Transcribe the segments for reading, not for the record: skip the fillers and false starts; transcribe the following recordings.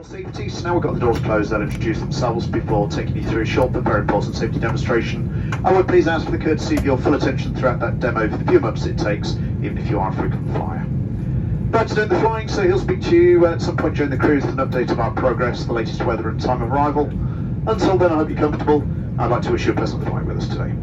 your safety. So now we've got the doors closed, they'll introduce themselves before taking you through a short but very important safety demonstration. I would please ask for the courtesy of your full attention throughout that demo for the few moments it takes, even if you are a frequent flyer. Brad's doing the flying, so he'll speak to you at some point during the cruise with an update of our progress, the latest weather and time of arrival. Until then, I hope you're comfortable. I'd like to wish you a pleasant flight with us today.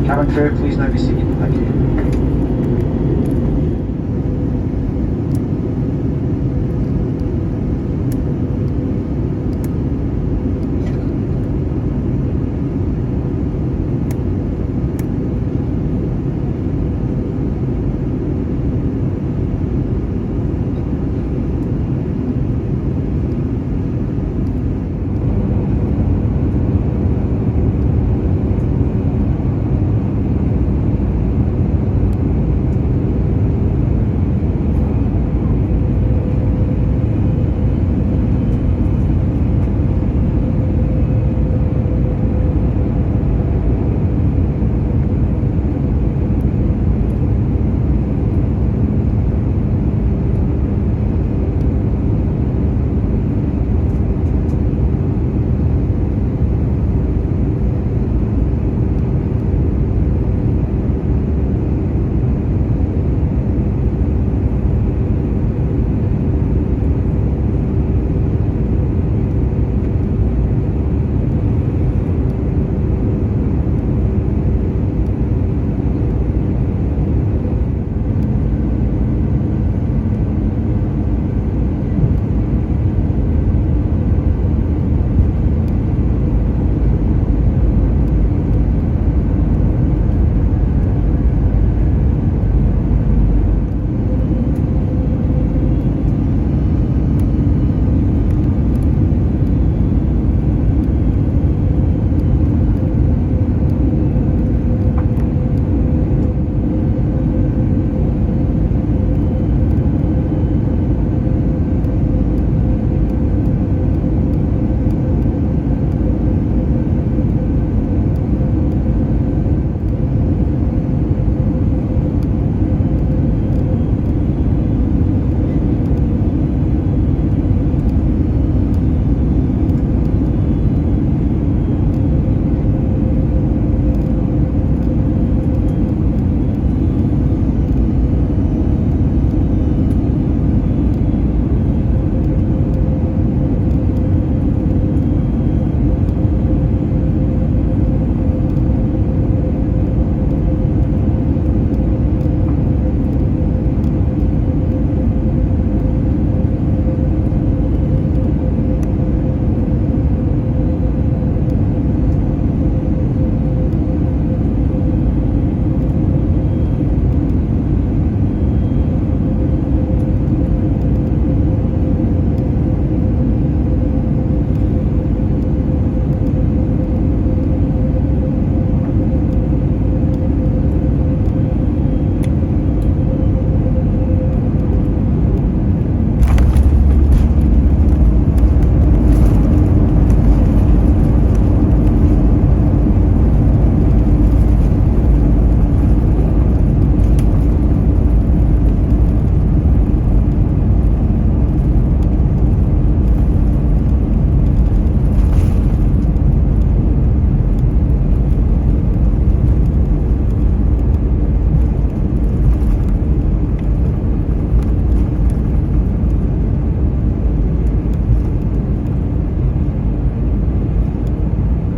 Cabin crew, please now be seated. Thank you.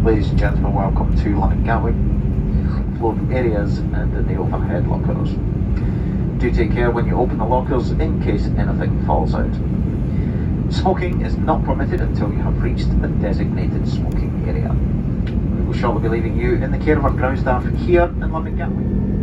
Ladies and gentlemen, welcome to London Gatwick. Loading areas and the overhead lockers. Do take care when you open the lockers in case anything falls out. Smoking is not permitted until you have reached the designated smoking area. We will shortly be leaving you in the care of our ground staff here in London Gatwick.